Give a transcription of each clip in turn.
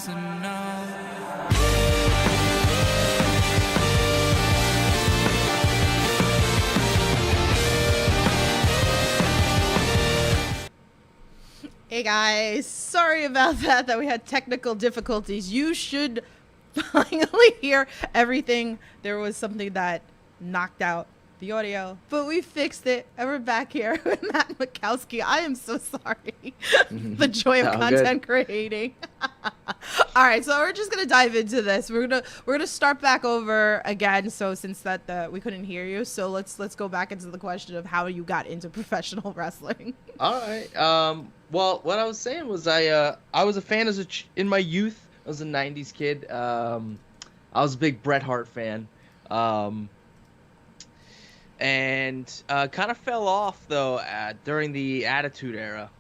was enough. Hey guys, sorry about that we had technical difficulties. You should finally hear everything. There was something that knocked out the audio, but we fixed it and we're back here with Matt Makowski. I am so sorry. The joy of content creating. All right, so we're just gonna dive into this. We're gonna start back over again. So since that we couldn't hear you, so let's go back into the question of how you got into professional wrestling. All right. Well, what I was saying was I was a fan in my youth. I was a '90s kid. I was a big Bret Hart fan. And kind of fell off though during the Attitude Era,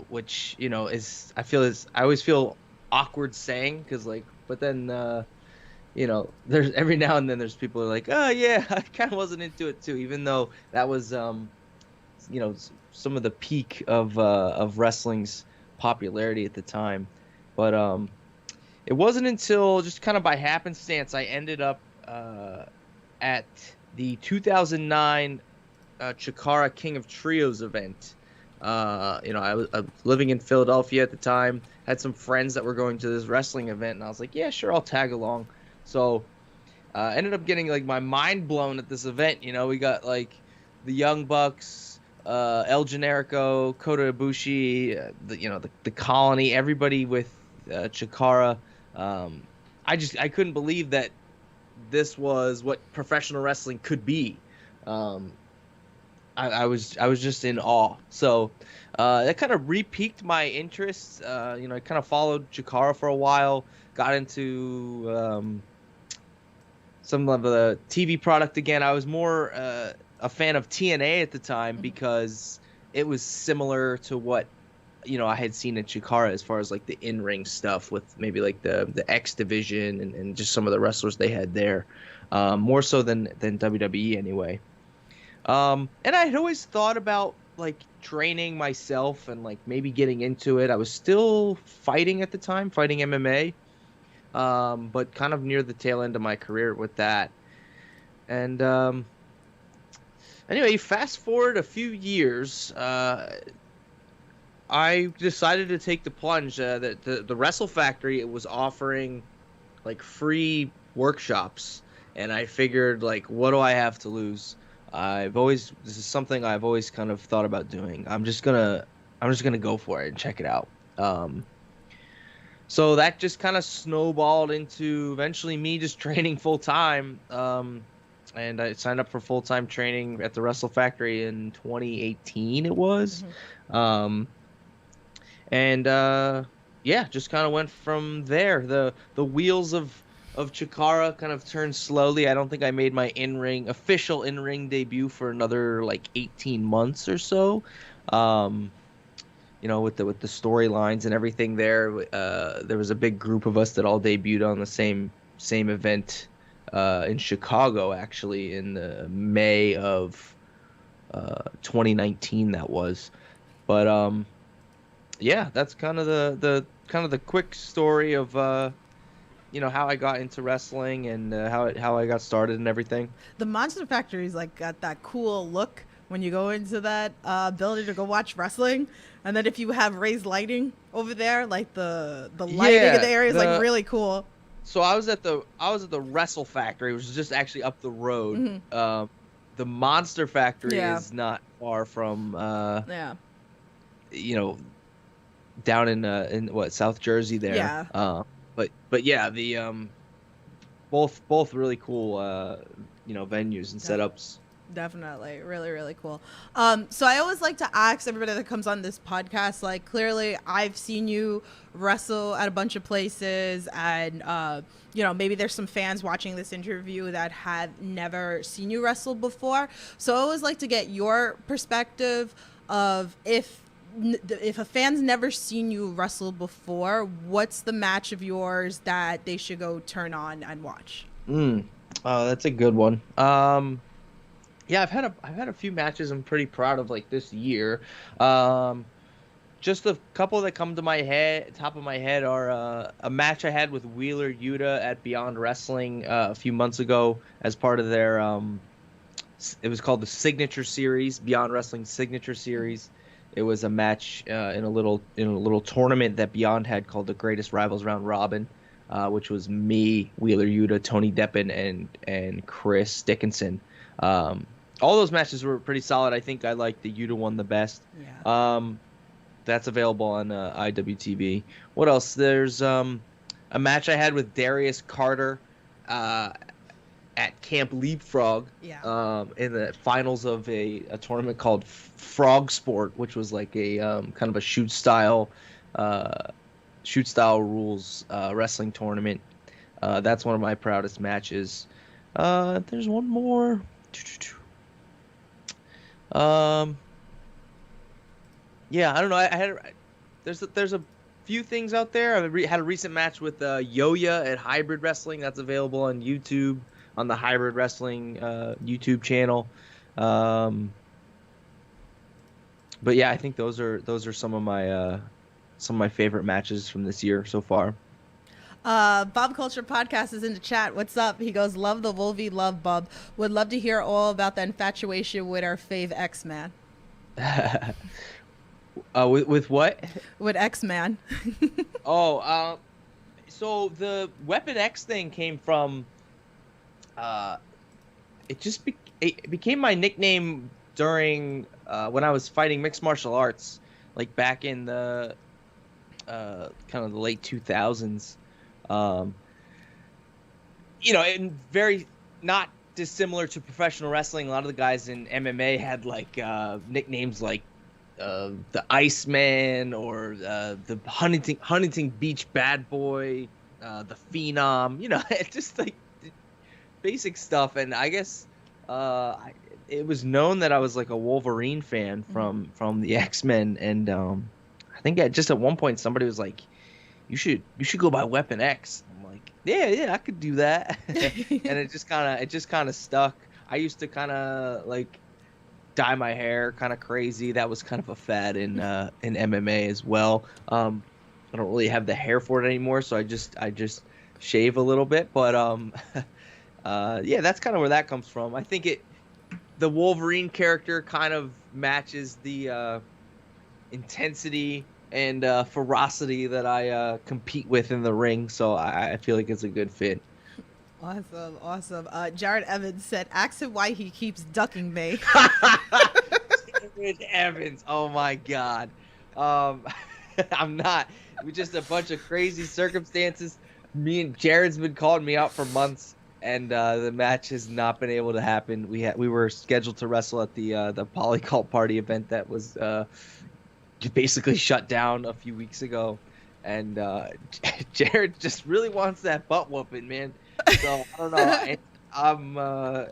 which I always feel awkward saying because but then there's every now and then there's people who are like, oh yeah, I kind of wasn't into it too, even though that was some of the peak of wrestling's popularity at the time. But it wasn't until just kind of by happenstance I ended up at the 2009 Chikara King of Trios event. I was living in Philadelphia at the time, had some friends that were going to this wrestling event, and I was like, yeah, sure, I'll tag along. So ended up getting my mind blown at this event. We got the Young Bucks, El Generico, Kota Ibushi, the Colony, everybody with Chikara. I couldn't believe that this was what professional wrestling could be. I was just in awe. So that kind of re-piqued my interest. I kind of followed Chikara for a while, got into some of the TV product again. I was more a fan of TNA at the time because it was similar to what I had seen in Chikara as far as the in-ring stuff with maybe the X division and just some of the wrestlers they had there, more so than WWE anyway. And I had always thought about training myself and maybe getting into it. I was still fighting at the time, fighting MMA, but kind of near the tail end of my career with that. And anyway, fast forward a few years, I decided to take the plunge. The Wrestle Factory was offering free workshops, and I figured what do I have to lose? This is something I've always kind of thought about doing. I'm just gonna go for it and check it out. So that just kind of snowballed into eventually me just training full time. And I signed up for full-time training at the Wrestle Factory in 2018 it was. Mm-hmm. Just kind of went from there. The wheels of Chikara kind of turned slowly. I don't think I made my official in-ring debut for another 18 months or so. With the storylines and everything there was a big group of us that all debuted on the same event in Chicago, actually, in May of 2019 that was. But that's kind of the quick story of how I got into wrestling and how I got started and everything. The Monster Factory's got that cool look when you go into that building to go watch wrestling, and then if you have raised lighting over there, the lighting in the area is really cool. So I was at the Wrestle Factory, which is just actually up the road. Mm-hmm. The Monster Factory is not far from down in South Jersey there. Yeah. But yeah, the both really cool venues and setups. Definitely. Really, really cool. So I always like to ask everybody that comes on this podcast, clearly I've seen you wrestle at a bunch of places, and maybe there's some fans watching this interview that have never seen you wrestle before. So I always like to get your perspective of if a fan's never seen you wrestle before, what's the match of yours that they should go turn on and watch? That's a good one. Yeah, I've had a few matches I'm pretty proud of this year. just a couple that come to my head, top of my head, are a match I had with Wheeler Yuta at Beyond Wrestling a few months ago as part of their it was called the Signature Series, Beyond Wrestling Signature Series. It was a match in a little tournament that Beyond had called the Greatest Rivals Round Robin, which was me, Wheeler Yuta, Tony Deppen, and Chris Dickinson. All those matches were pretty solid. I think I liked the Yuta one the best. Yeah. That's available on IWTV. What else? There's a match I had with Darius Carter at Camp Leapfrog in the finals of a tournament called Frog Sport, which was like a kind of a shoot style rules wrestling tournament. That's one of my proudest matches. There's one more. Yeah, I don't know. There's a few things out there. I had a recent match with Yoya at Hybrid Wrestling. That's available on YouTube, on the Hybrid Wrestling YouTube channel. But yeah, I think those are some of my favorite matches from this year so far. Bob Culture Podcast is in the chat. What's up? He goes, love the Volvi, love Bob. Would love to hear all about the infatuation with our fave X-Man. With what? With X-Man. So the Weapon X thing came from, it became my nickname during when I was fighting mixed martial arts, like back in the kind of the late 2000s. And very not dissimilar to professional wrestling. A lot of the guys in MMA had like nicknames like the Iceman or the Huntington Beach Bad Boy, the Phenom. It's just like basic stuff. And I guess it was known that I was like a Wolverine fan from the X-Men, and I think just at one point somebody was like, you should go by Weapon X. I'm like, yeah, I could do that. And it just kind of stuck. I used to kind of like dye my hair kind of crazy. That was kind of a fad in MMA as well. I don't really have the hair for it anymore, so I just shave a little bit. But yeah, that's kind of where that comes from. I think the Wolverine character kind of matches the intensity and ferocity that I compete with in the ring, so I feel like it's a good fit. Awesome. Jared Evans said, ask him why he keeps ducking me. Jared Evans, oh my God. I'm not. We're just a bunch of crazy circumstances. Me and Jared's been calling me out for months, and the match has not been able to happen. We were scheduled to wrestle at the Polycult Party event that was basically shut down a few weeks ago, and Jared just really wants that butt whooping, man. So I don't know.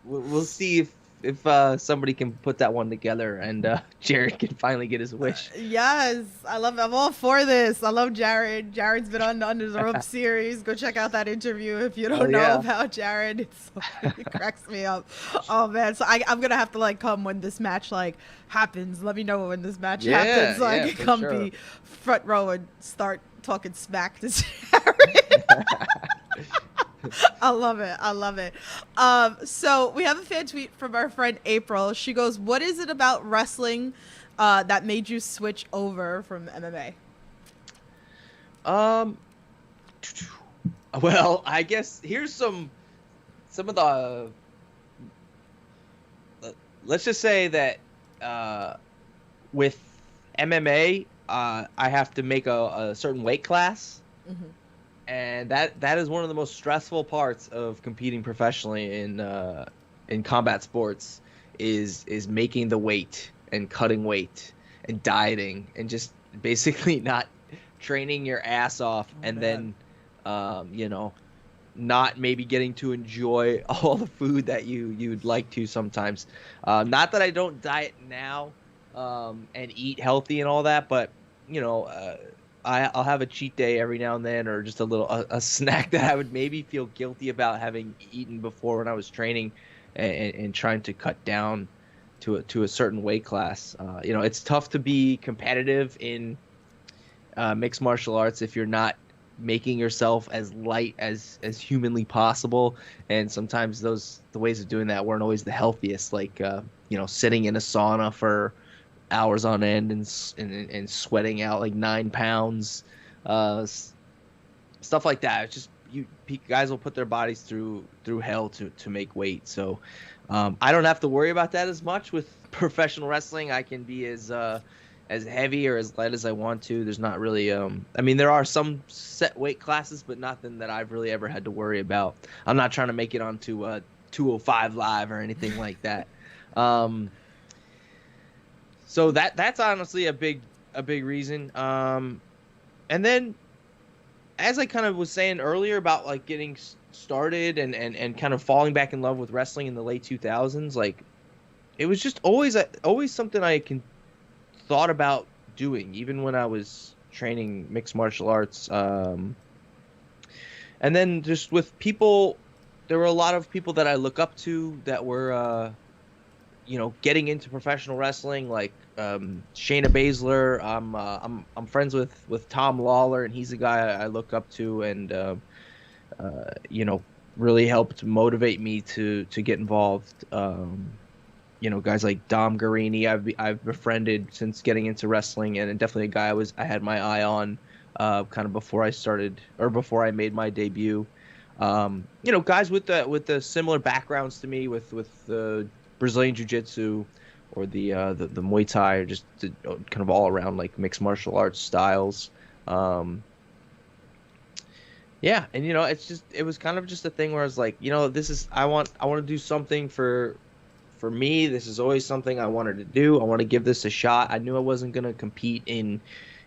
We'll see if somebody can put that one together, and Jared can finally get his wish. Yes, I'm all for this. I love Jared. Jared's been on the Under the Rope series. Go check out that interview if you don't know about Jared. It cracks me up. Oh man, so I'm gonna have to like come when this match like happens. Let me know when this match happens, so I can come be front row and start talking smack to Jared. I love it. So we have a fan tweet from our friend April. She goes, what is it about wrestling that made you switch over from MMA? Well, I guess here's some of the let's just say that with MMA I have to make a certain weight class. Mm-hmm. And that is one of the most stressful parts of competing professionally in combat sports is making the weight and cutting weight and dieting and just basically not training your ass off then not maybe getting to enjoy all the food that you'd like to sometimes. Not that I don't diet now and eat healthy and all that, but I'll have a cheat day every now and then, or just a snack that I would maybe feel guilty about having eaten before when I was training and trying to cut down to a certain weight class. You know, it's tough to be competitive in mixed martial arts if you're not making yourself as light as humanly possible, and sometimes the ways of doing that weren't always the healthiest, like you know, sitting in a sauna for hours on end and sweating out like 9 pounds, stuff like that. It's just guys will put their bodies through hell to make weight. So I don't have to worry about that as much with professional wrestling. I can be as heavy or as light as I want to. There's not really I mean, there are some set weight classes, but nothing that I've really ever had to worry about. I'm not trying to make it onto 205 live or anything like that. So that's honestly a big reason. And then, as I kind of was saying earlier about like getting started and kind of falling back in love with wrestling in the late 2000s, like it was just always something I thought about doing, even when I was training mixed martial arts. And then just with people, there were a lot of people that I look up to that were, you know, getting into professional wrestling, like Shayna Baszler. I'm friends with Tom Lawler, and he's a guy I look up to, and you know, really helped motivate me to get involved. You know, guys like Dom Guarini, I've befriended since getting into wrestling, and definitely a guy I had my eye on kind of before I made my debut. You know, guys with the similar backgrounds to me, with the Brazilian Jiu-Jitsu or the Muay Thai, or just kind of all around like mixed martial arts styles. Yeah, and you know, it was kind of just a thing where I was like, you know, I want to do something for me. This is always something I wanted to do. I want to give this a shot. I knew I wasn't going to compete in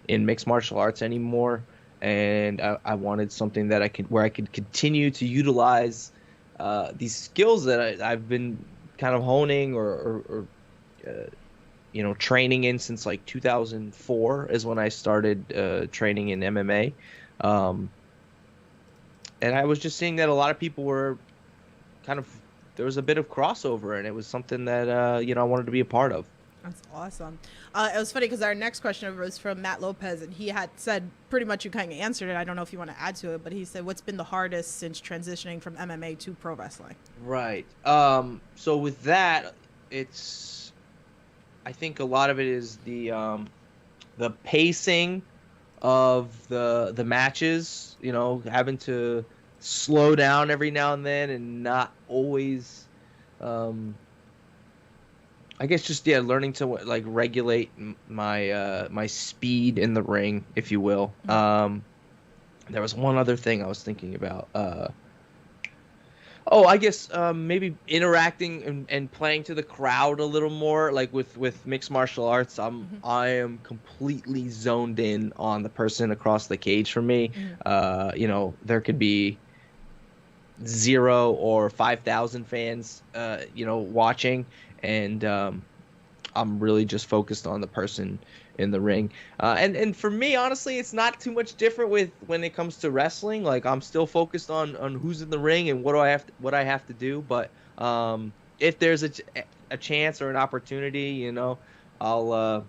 mixed martial arts anymore, and I wanted something that I could continue to utilize these skills that I've been kind of honing or you know, training in since like 2004 is when I started training in MMA. And I was just seeing that a lot of people were there was a bit of crossover, and it was something that, you know, I wanted to be a part of. That's awesome. It was funny because our next question was from Matt Lopez, and he had said pretty much you kind of answered it. I don't know if you want to add to it, but he said, what's been the hardest since transitioning from MMA to pro wrestling? Right. So with that, I think a lot of it is the pacing of the matches, you know, having to slow down every now and then, and not always, I guess just, yeah, learning to like regulate my speed in the ring, if you will. There was one other thing I was thinking about. I guess maybe interacting and playing to the crowd a little more, like with mixed martial arts. I am completely zoned in on the person across the cage from me. You know, there could be 0 or 5,000 fans, you know, watching, and I'm really just focused on the person in the ring. And for me, honestly, it's not too much different when it comes to wrestling. Like, I'm still focused on who's in the ring and what I have to do. But if there's a chance or an opportunity, you know, I'll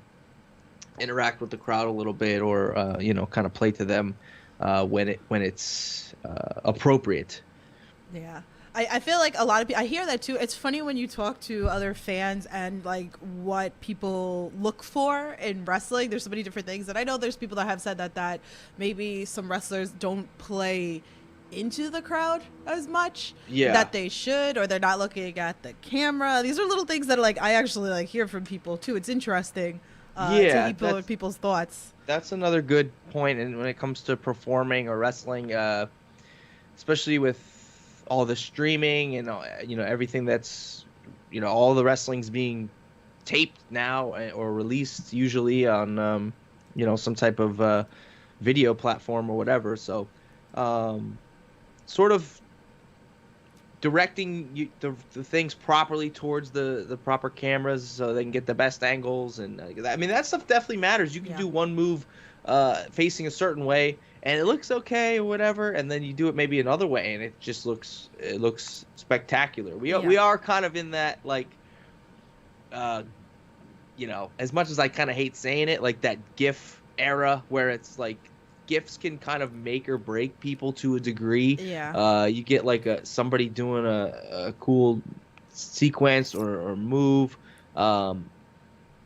interact with the crowd a little bit, or you know, kind of play to them when it's appropriate. Yeah. I feel like a lot of people, I hear that too. It's funny when you talk to other fans and like what people look for in wrestling. There's so many different things. And I know there's people that have said that maybe some wrestlers don't play into the crowd as much that they should, or they're not looking at the camera. These are little things that like I actually like hear from people too. It's interesting to hear people's thoughts. That's another good point. And when it comes to performing or wrestling, especially with all the streaming and, you know, everything that's, you know, all the wrestling's being taped now or released usually on, you know, some type of video platform or whatever. So sort of directing the things properly towards the proper cameras so they can get the best angles. And I mean, that stuff definitely matters. You can do one move facing a certain way, and it looks okay or whatever, and then you do it maybe another way, and it just looks spectacular. We are kind of in that, like, you know, as much as I kind of hate saying it, like that GIF era where it's like GIFs can kind of make or break people to a degree. Yeah. You get like somebody doing a cool sequence or move, and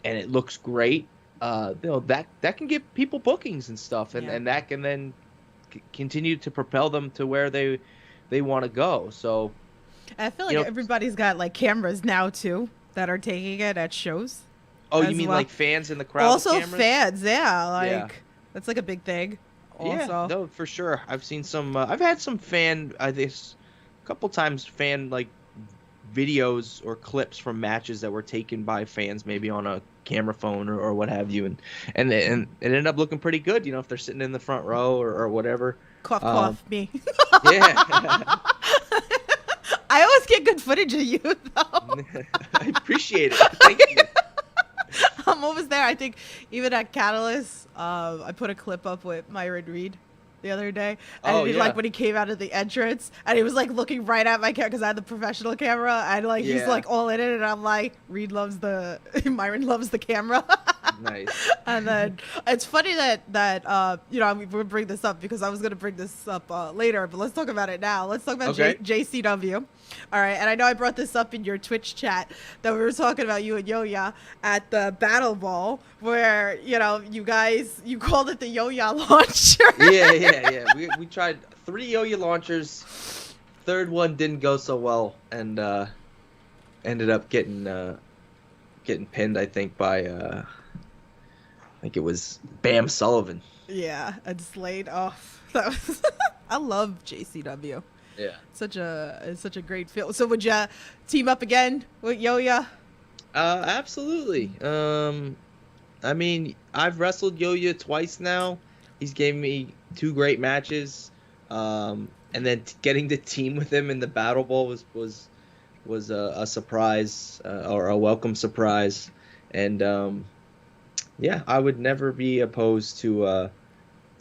it looks great. You know, that can give people bookings and stuff, and Yeah. that can then continue to propel them to where they want to go. So I feel you like know, everybody's got like cameras now too that are taking it at shows. oh, you as mean well. like fans in the crowd? with Also cameras? fans, yeah, like Yeah. that's like a big thing. Also, Yeah, no, for sure. I've seen some. I've had some fan. This a couple times fan like videos or clips from matches that were taken by fans, maybe on a camera phone or what have you, and it ended up looking pretty good. You know, if they're sitting in the front row or whatever. cough, Um, cough, me. yeah, I always get good footage of you though. I appreciate it. Thank you. I'm always there. I think even at Catalyst, I put a clip up with Myron Reed the other day, and Oh, he, yeah. like when he came out of the entrance, and he was like looking right at my camera because I had the professional camera, and like he's Yeah. like all in it, and I'm like, Reed loves the Myron loves the camera. Nice. And then it's funny that you know, we'll bring this up because I was gonna bring this up later, but let's talk about it now. Let's talk about Okay. JCW. All right, and I know I brought this up in your Twitch chat that we were talking about you and Yo-Ya at the Battle Ball, where you know you called it the Yo-Ya launcher. Yeah. We tried 3 yo-yo launchers. Third one didn't go so well, and ended up getting pinned. I think by I think it was Bam Sullivan. Yeah, and Slade. Oh, that was I love JCW. Yeah. It's such a great feel. So would you team up again with Yo-Ya? Absolutely. I mean, I've wrestled Yo-Yo twice now. He's gave me 2 great matches. And then getting to team with him in the Battle Bowl was a surprise, or a welcome surprise. And yeah, I would never be opposed to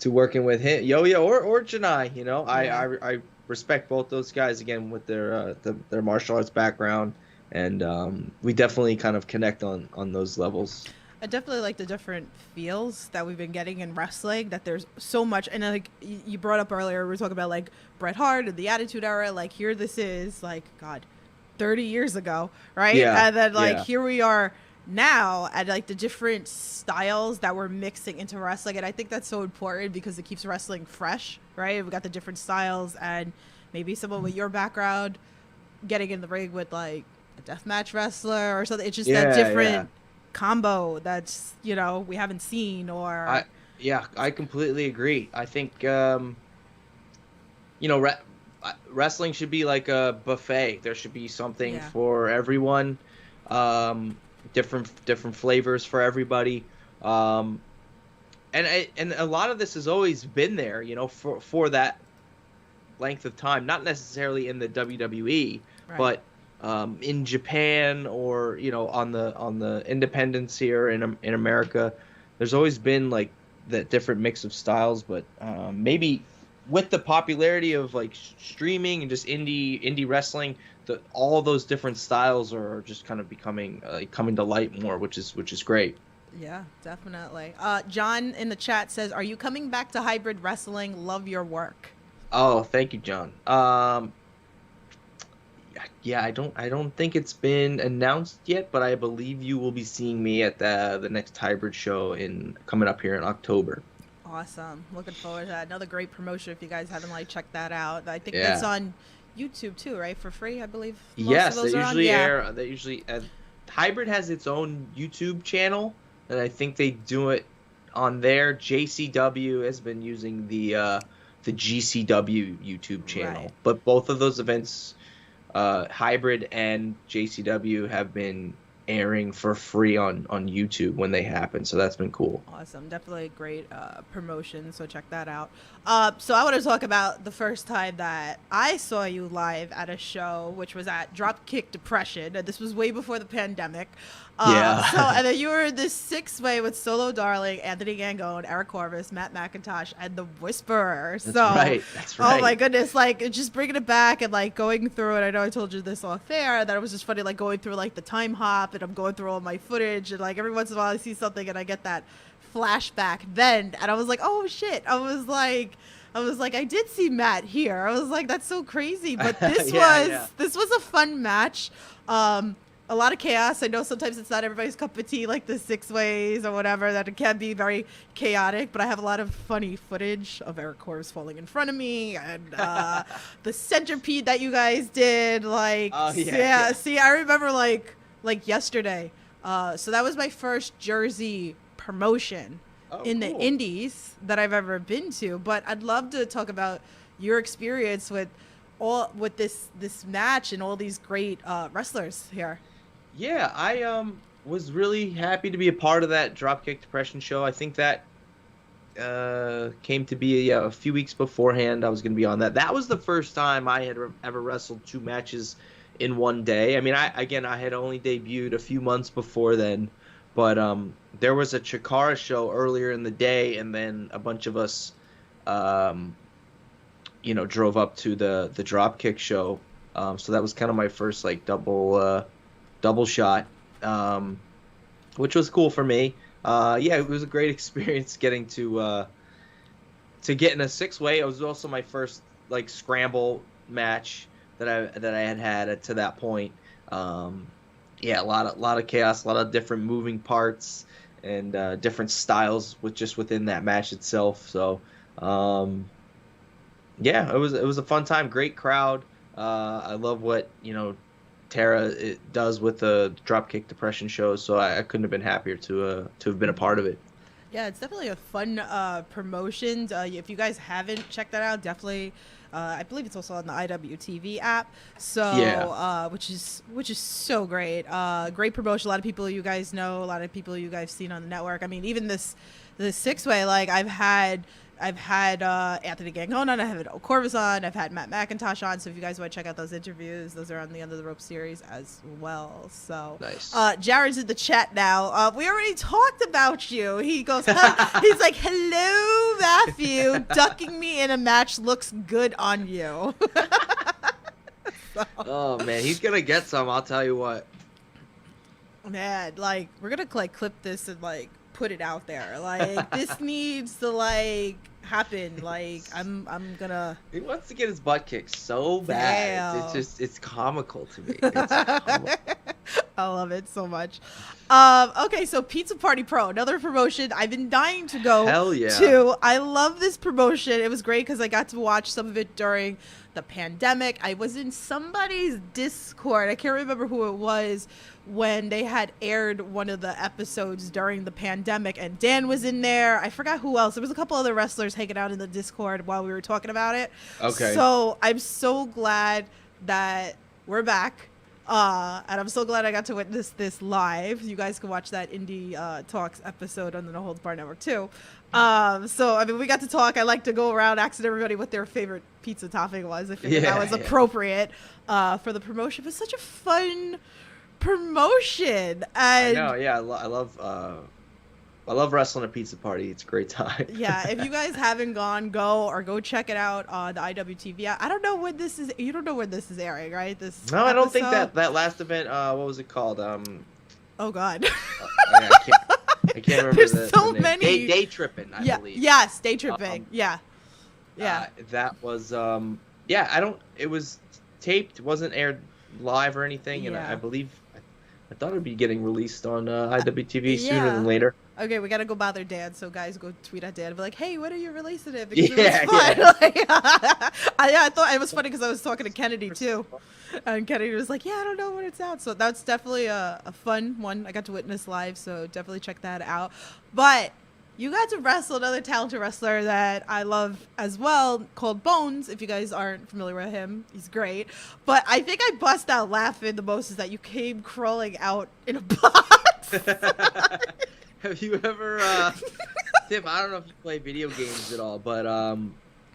working with him, Yo-Yo or Janai. You know, Yeah. I respect both those guys again with their martial arts background, and we definitely kind of connect on those levels. I definitely like the different feels that we've been getting in wrestling, that there's so much. And like you brought up earlier, we were talking about like Bret Hart and the Attitude Era. Like here this is like, God, 30 years ago, right? Yeah, And then like yeah. here we are now at like the different styles that we're mixing into wrestling. And I think that's so important because it keeps wrestling fresh, right? We got the different styles, and maybe someone with your background getting in the ring with like a deathmatch wrestler or something. It's just that different combo that's, you know, we haven't seen. Or I completely agree. I think you know, wrestling should be like a buffet. There should be something for everyone. Different flavors for everybody. And a lot of this has always been there, you know, for that length of time. Not necessarily in the WWE, Right. but in Japan, or you know, on the independents here in America, there's always been like that different mix of styles. But maybe with the popularity of like streaming and just indie wrestling, all those different styles are just kind of becoming coming to light more, which is great. Yeah, definitely. John in the chat says, "Are you coming back to hybrid wrestling? Love your work." Oh, thank you, John. Yeah, I don't think it's been announced yet, but I believe you will be seeing me at the next hybrid show coming up here in October. Awesome. Looking forward to that. Another great promotion. If you guys haven't like checked that out, I think Yeah. that's on YouTube too, right? For free, I believe. Most Yes, of those they are on? usually Yeah. air. They usually hybrid has its own YouTube channel, and I think they do it on there. JCW has been using the GCW YouTube channel, Right. but both of those events, hybrid and JCW, have been airing for free on YouTube when they happen. So that's been cool. Awesome. Definitely a great promotion. So check that out. So I want to talk about the first time that I saw you live at a show, which was at Dropkick Depression. And this was way before the pandemic. Yeah. And then you were in this 6-way with Solo Darling, Anthony Gangone, Eric Corvus, Matt McIntosh, and The Whisperer. That's right. That's right. Oh my goodness. Like just bringing it back and like going through it. I know I told you this off air, that it was just funny, like going through like the time hop and I'm going through all my footage, and like every once in a while I see something and I get that flashback then, and I was like, oh shit. I was like, I did see Matt here. I was like, that's so crazy. But this this was a fun match. A lot of chaos. I know sometimes it's not everybody's cup of tea, like the 6 ways or whatever, that it can be very chaotic, but I have a lot of funny footage of Eric Corvus falling in front of me, and the centipede that you guys did, like, see, I remember like yesterday. So that was my first Jersey promotion in the indies that I've ever been to, but I'd love to talk about your experience with this match and all these great wrestlers here. Yeah, I was really happy to be a part of that Dropkick Depression show. I think that came to be a few weeks beforehand. I was going to be on that. That was the first time I had ever wrestled 2 matches in one day. I mean, I had only debuted a few months before then, but there was a Chikara show earlier in the day, and then a bunch of us, drove up to the Dropkick show. So that was kind of my first like double shot, which was cool for me. It was a great experience getting to get in a 6-way. It was also my first like scramble match that I had to that point. A lot of chaos, a lot of different moving parts and different styles within that match itself. So it was a fun time, great crowd. I love what Tara does with the Dropkick Depression shows, so I couldn't have been happier to have been a part of it. Yeah, it's definitely a fun promotion. If you guys haven't checked that out, definitely. I believe it's also on the IWTV app. So, which is so great. Great promotion. A lot of people you guys know. A lot of people you guys seen on the network. I mean, even the 6-way. Like I've had Anthony Gangone on, I've had Corvus on, I've had Matt McIntosh on. So if you guys want to check out those interviews, those are on the Under the Rope series as well. So nice. Jared's in the chat now. We already talked about you. He goes, he's like, hello, Matthew. Ducking me in a match looks good on you. Oh man, he's gonna get some. I'll tell you what. Man, like we're gonna like clip this and like put it out there. Like this needs to like happen. Like I'm gonna. He wants to get his butt kicked so bad. It's comical to me. I love it so much. Okay, so Pizza Party Pro, another promotion I've been dying to go to. I love this promotion. It was great because I got to watch some of it during the pandemic. I was in somebody's Discord. I can't remember who it was when they had aired one of the episodes during the pandemic, and Dan was in there. I forgot who else. There was a couple other wrestlers hanging out in the Discord while we were talking about it. Okay. So I'm so glad that we're back. And I'm so glad I got to witness this live. You guys can watch that Indie Talks episode on the No Holds Barred Network too. So I mean, we got to talk. I like to go around asking everybody what their favorite pizza topping was. I figured that was appropriate for the promotion. It was such a fun promotion. And I know, yeah, I love wrestling a pizza party. It's a great time. Yeah, if you guys haven't go check it out on the IWTV. I don't know when this is. You don't know when this is airing, right? No, I don't think that last event. What was it called? Oh God. I can't remember. There's so many. Day tripping, I believe. Yes, day tripping. Yeah. That was I don't. It was taped. It wasn't aired live or anything, and I believe. I thought it would be getting released on IWTV sooner than later. Okay, we gotta go bother Dan. So guys, go tweet at Dan and be like, "Hey, when are you releasing it?" Because it was fun. Yeah. I thought it was funny because I was talking to Kennedy too, and Kennedy was like, "Yeah, I don't know when it's out." So that's definitely a fun one. I got to witness live, so definitely check that out. But you got to wrestle another talented wrestler that I love as well, called Bones. If you guys aren't familiar with him, he's great. But I think I bust out laughing the most is that you came crawling out in a box. Have you ever, Tim, I don't know if you play video games at all, but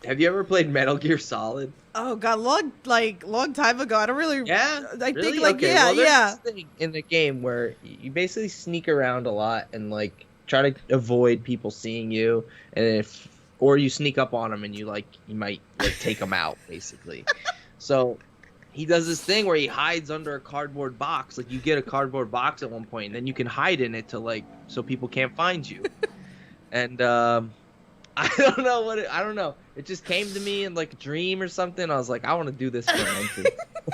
have you ever played Metal Gear Solid? Oh God, long time ago. I don't really. Yeah. I really? think like okay. yeah, well, there's yeah. This thing in the game where you basically sneak around a lot and like try to avoid people seeing you, and or you sneak up on them and you might like take them out basically. So he does this thing where he hides under a cardboard box. Like, you get a cardboard box at one point, and then you can hide in it to, like, so people can't find you. And I don't know I don't know. It just came to me in like a dream or something. I was like, I want to do this for an entry.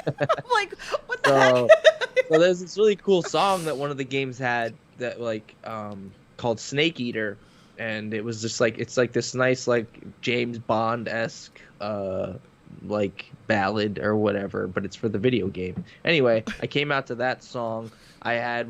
I'm like, what the heck? So there's this really cool song that one of the games had that like called Snake Eater, and it was just like, it's like this nice like James Bond-esque like ballad or whatever, but it's for the video game. Anyway, I came out to that song. I had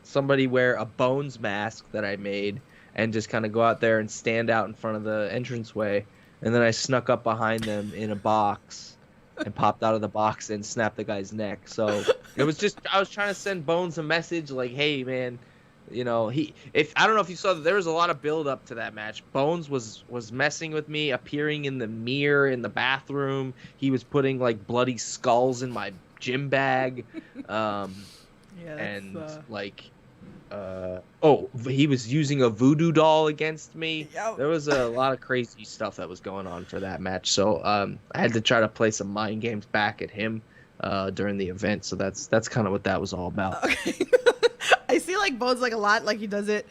somebody wear a Bones mask that I made and just kind of go out there and stand out in front of the entranceway, and then I snuck up behind them in a box and popped out of the box and snapped the guy's neck. So it was just, I was trying to send Bones a message like, hey man, you know, I don't know if you saw that there was a lot of build up to that match. Bones was messing with me, appearing in the mirror in the bathroom. He was putting like bloody skulls in my gym bag. He was using a voodoo doll against me. Yep. There was a lot of crazy stuff that was going on for that match. So I had to try to play some mind games back at him during the event. So that's kind of what that was all about. Okay. I see like Bones like a lot, like he does it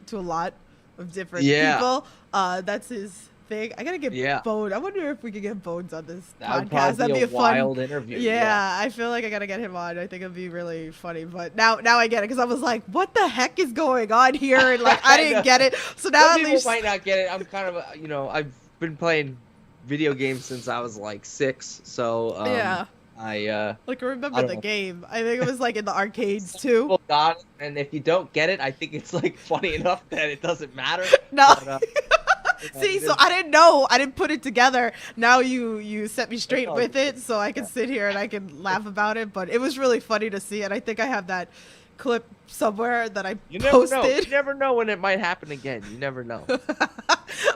to a lot of different people. That's his thing. I gotta get Bones. I wonder if we could get Bones on this podcast. That'd be a wild interview. Yeah, I feel like I gotta get him on. I think it'd be really funny. But now I get it, because I was like, what the heck is going on here? And like I didn't get it. So now some people might not get it. I'm kind of I've been playing video games since I was like 6. So I remember the game. I think it was like in the arcades too. People got it, and if you don't get it, I think it's like funny enough that it doesn't matter. No. But, see, so I didn't know. I didn't put it together. Now you set me straight with it, so I can sit here and I can laugh about it. But it was really funny to see, and I think I have that clip somewhere that I posted. You never know when it might happen again. You never know.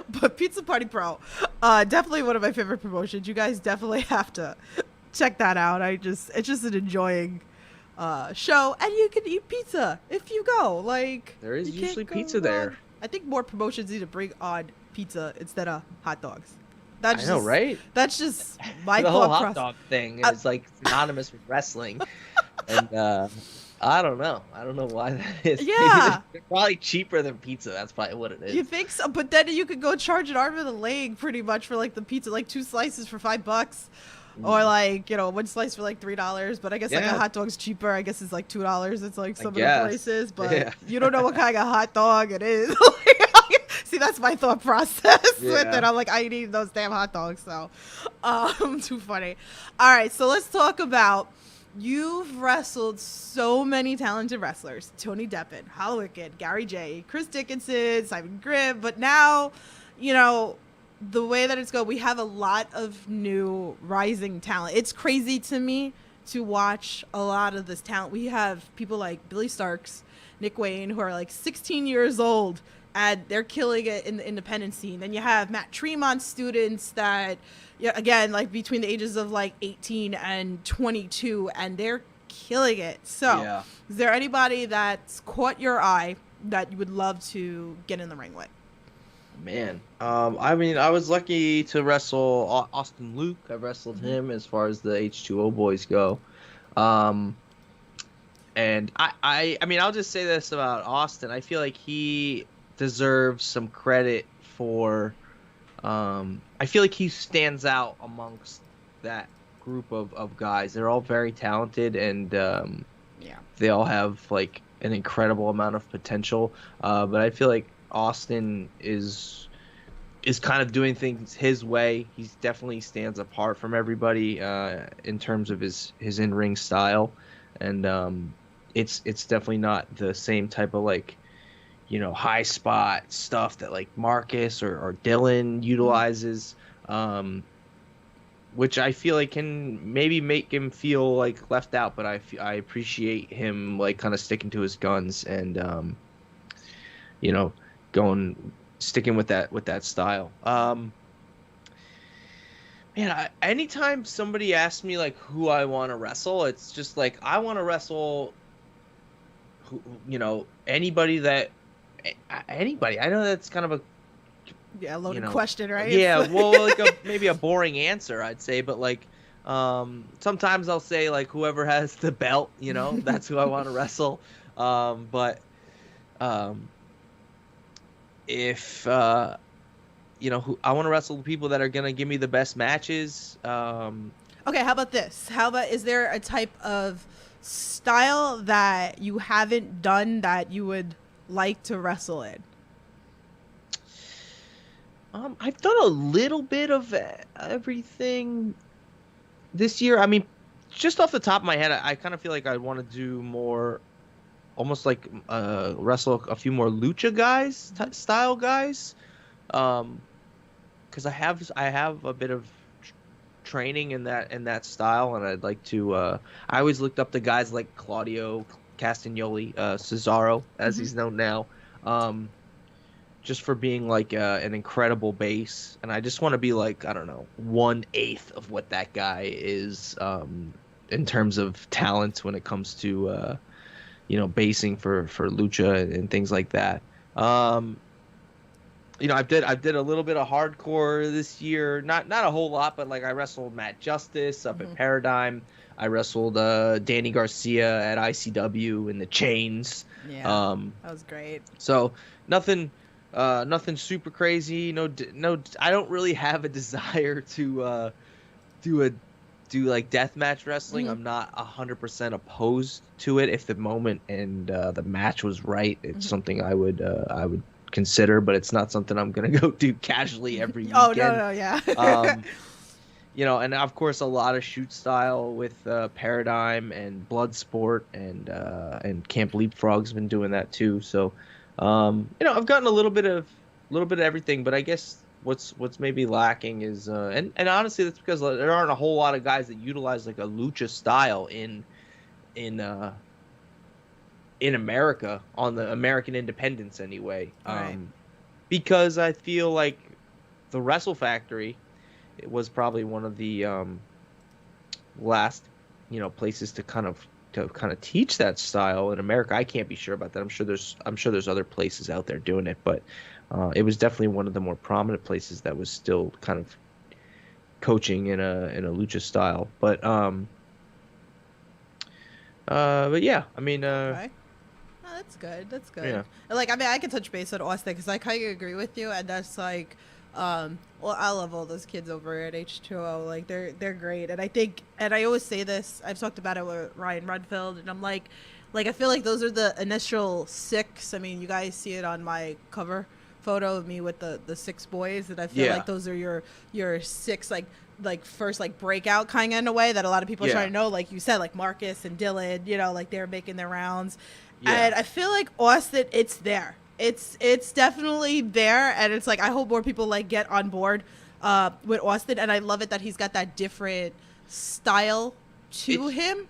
But Pizza Party Pro, definitely one of my favorite promotions. You guys definitely have to check that out. It's just an enjoying show, and you can eat pizza if you go. Like, there is usually pizza there. I think more promotions need to bring on pizza instead of hot dogs. I know, right? That's just my the whole hot dog thing is like synonymous with wrestling, and I don't know why that is. Yeah, it's probably cheaper than pizza. That's probably what it is. You think so? But then you could go charge an arm and a leg pretty much for like the pizza, like 2 slices for $5. Or like, 1 slice for like $3, but I guess like a hot dog's cheaper. I guess it's like $2. It's like some of the places, but you don't know what kind of hot dog it is. See, that's my thought process with it. I'm like, I ain't eating those damn hot dogs, so too funny. All right, so let's talk about, you've wrestled so many talented wrestlers: Tony Deppen, Hollow Wicked, Gary J, Chris Dickinson, Simon Grimm, but now, the way that it's going, we have a lot of new rising talent. It's crazy to me to watch a lot of this talent. We have people like Billy Starks, Nick Wayne, who are like 16 years old, and they're killing it in the independent scene. Then you have Matt Tremont students that, again, like between the ages of like 18 and 22, and they're killing it. So is there anybody that's caught your eye that you would love to get in the ring with? Man, I mean, I was lucky to wrestle Austin Luke. I wrestled him as far as the H2O boys go. And I mean, I'll just say this about Austin. I feel like he deserves some credit for, I feel like he stands out amongst that group of guys. They're all very talented, and they all have like an incredible amount of potential. But I feel like Austin is kind of doing things his way. He definitely stands apart from everybody in terms of his in-ring style, and it's definitely not the same type of like high spot stuff that like Marcus or Dylan utilizes, which I feel like can maybe make him feel like left out. But I appreciate him like kind of sticking to his guns and sticking with that style. Anytime somebody asks me like who I want to wrestle, it's just like I want to wrestle anybody. I know that's kind of a loaded question, right? Yeah, well, like maybe a boring answer, I'd say, but like Sometimes I'll say like whoever has the belt, that's who I want to wrestle. But um, if I want to wrestle the people that are gonna give me the best matches. Okay, how about this? Is there a type of style that you haven't done that you would like to wrestle in? I've done a little bit of everything this year. I mean, just off the top of my head, I kind of feel like I want to do more, almost like wrestle a few more lucha guys, style guys, because I have a bit of training in that style, and I'd like to. I always looked up to guys like Claudio Castagnoli, Cesaro, as he's known now, just for being like an incredible base, and I just want to be like, I don't know, 1/8 of what that guy is in terms of talent when it comes to basing for lucha and things like that. I did a little bit of hardcore this year, not a whole lot, but like I wrestled Matt Justice up at Paradigm. I wrestled Danny Garcia at ICW in the Chains. Yeah, that was great. So nothing super crazy. No, I don't really have a desire to do like deathmatch wrestling. I'm not 100% opposed to it if the moment and the match was right. It's something I would consider, but it's not something I'm gonna go do casually every weekend. Oh no, yeah. And of course a lot of shoot style with Paradigm and Bloodsport and Camp Leapfrog's been doing that too. So I've gotten a little bit of everything, but I guess what's maybe lacking is and honestly that's because there aren't a whole lot of guys that utilize like a lucha style in America, on the American independence anyway. Right. Because I feel like the Wrestle Factory, it was probably one of the last places to kind of teach that style in America. I can't be sure about that. I'm sure there's other places out there doing it, but it was definitely one of the more prominent places that was still kind of coaching in a lucha style. But yeah, I mean Okay. Oh, that's good. That's good. Yeah. Like, I mean, I can touch base on Austin because I kind of agree with you, and that's like, well, I love all those kids over at H2O. Like, they're great, and I think, and I always say this. I've talked about it with Ryan Rudfield, and I'm like, I feel like those are the initial 6. I mean, you guys see it on my cover photo of me with the 6 boys, and I feel like those are your 6 like first like breakout kind of in a way that a lot of people are trying to know, like you said, like Marcus and Dylan, like they're making their rounds. And I feel like Austin, it's there. It's definitely there, and it's like I hope more people like get on board with Austin, and I love it that he's got that different style to him,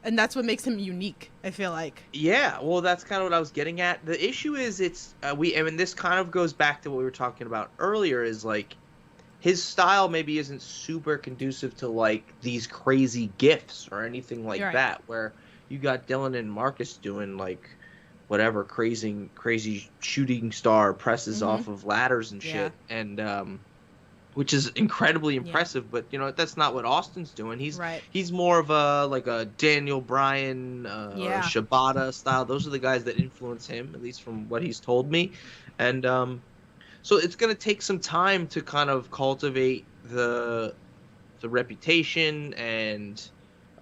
and that's what makes him unique, I feel like. Yeah, well, that's kind of what I was getting at. The issue is I mean, this kind of goes back to what we were talking about earlier, is like his style maybe isn't super conducive to like these crazy gifts or anything like that, where you got Dylan and Marcus doing like whatever crazy shooting star presses off of ladders and shit, and which is incredibly impressive. But that's not what Austin's doing. He's more of a Daniel Bryan or Shibata style. Those are the guys that influence him, at least from what he's told me. And so it's gonna take some time to kind of cultivate the reputation and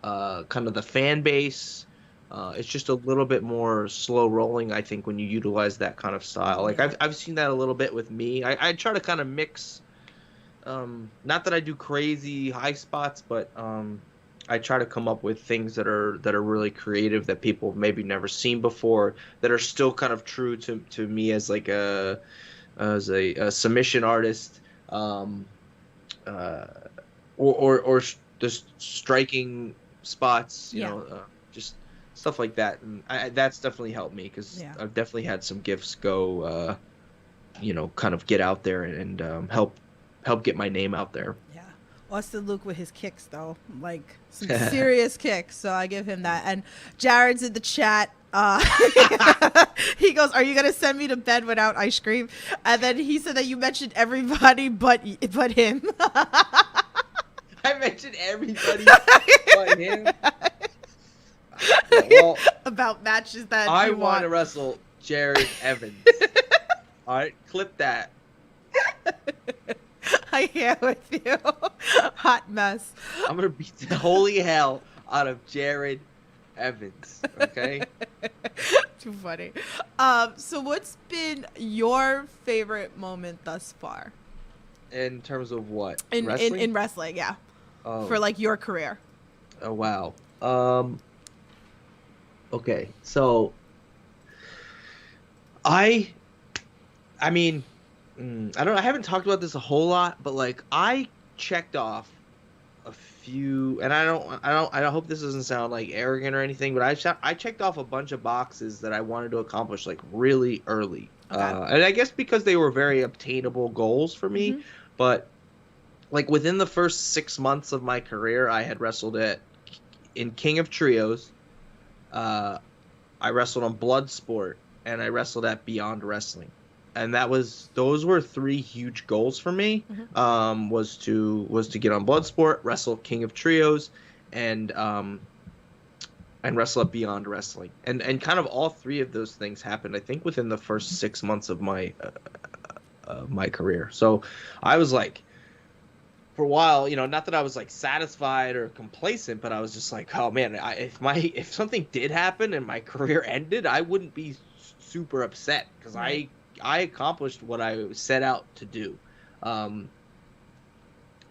kind of the fan base. It's just a little bit more slow rolling, I think, when you utilize that kind of style. Like I've seen that a little bit with me. I try to kind of mix. Not that I do crazy high spots, but I try to come up with things that are really creative that people have maybe never seen before, that are still kind of true to me as like a submission artist, or just striking spots, just stuff like that. And that's definitely helped me, because I've definitely had some gifts go, kind of get out there and help get my name out there. Yeah. Austin Luke with his kicks, though, like some serious kicks. So I give him that. And Jared's in the chat. He goes, "Are you gonna send me to bed without ice cream?" And then he said that you mentioned everybody but him. I mentioned everybody but him. Well, About matches that I you want to want. wrestle Jared Evans. All right, clip that. I am with you. Hot mess. I'm gonna beat the holy hell out of Jared Evans. Okay. Too funny. So what's been your favorite moment thus far In terms of what? in Wrestling? in wrestling? Yeah, Oh. for like your career. Oh wow. Okay, so I mean, I don't know. I haven't talked about this a whole lot, but like I checked off a few, and I don't hope this doesn't sound like arrogant or anything, but I checked off a bunch of boxes that I wanted to accomplish like really early. Okay. And I guess because they were very obtainable goals for me, Mhm. but like within the first 6 months of my career, I had wrestled in King of Trios. I wrestled on Bloodsport, and I wrestled at Beyond Wrestling, and those were 3 huge goals for me. Mhm. Was to get on Bloodsport, wrestle King of Trios, and wrestle at Beyond Wrestling, and kind of all 3 of those things happened, I think, within the first 6 months of my career. So I was like, for a while, not that I was like satisfied or complacent, but I was just like, oh man, if something did happen and my career ended, I wouldn't be super upset because Right. I accomplished what I set out to do. And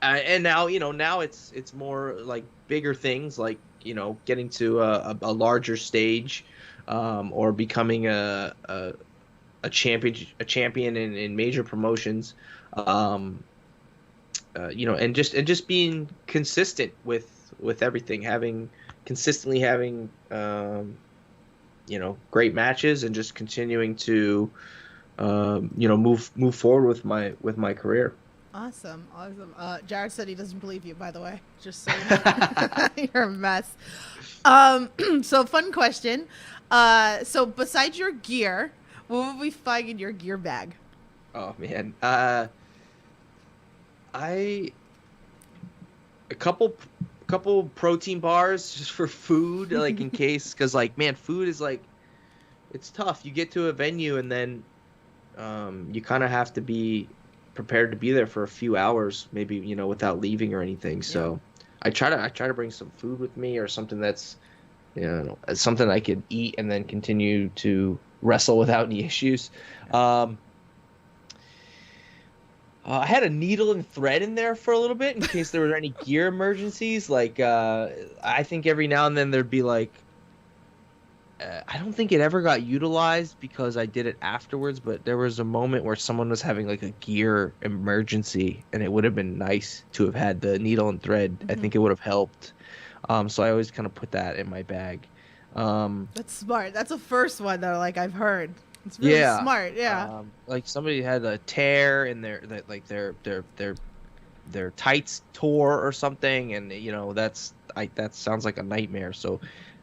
now now it's more like bigger things, like getting to a larger stage, or becoming a champion in major promotions. And just being consistent with everything, consistently having great matches, and just continuing to move forward with my career. Awesome. Jared said he doesn't believe you, by the way. Just so you know. You're a mess. So fun question. So besides your gear, what would we find in your gear bag? Oh man, a couple protein bars just for food, like in case, because like man, food is like, it's tough. You get to a venue and then you kind of have to be prepared to be there for a few hours, maybe without leaving or anything. So I try to bring some food with me, or something that's something I could eat and then continue to wrestle without any issues. I had a needle and thread in there for a little bit in case there were any gear emergencies. Like, I think every now and then there'd be like, I don't think it ever got utilized because I did it afterwards, but there was a moment where someone was having like a gear emergency, and it would have been nice to have had the needle and thread. I think it would have helped. So I always kind of put that in my bag. That's smart. That's the first one that I've heard. It's really smart. Yeah. Like somebody had a tear in their tights tore or something, and that sounds like a nightmare. So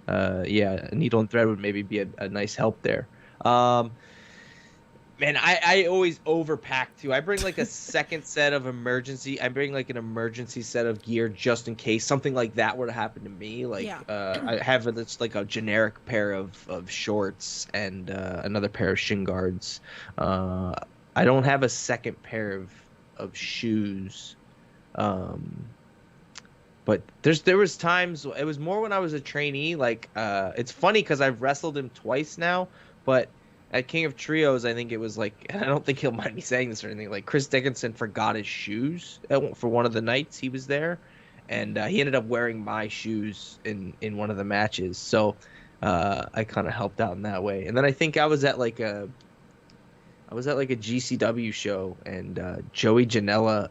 a needle and thread would maybe be a nice help there. Man, I always overpack too. I bring like a second set of I bring like an emergency set of gear just in case something like that were to happen to me. Like, I have it's like a generic pair of shorts and another pair of shin guards. I don't have a second pair of shoes. But there was times, it was more when I was a trainee. Like, it's funny because I've wrestled him twice now, but at King of Trios, I think it was like, and I don't think he'll mind me saying this or anything, like Chris Dickinson forgot his shoes for one of the nights he was there, and he ended up wearing my shoes in one of the matches. So I kind of helped out in that way. And then I think I was at like a GCW show, and Joey Janela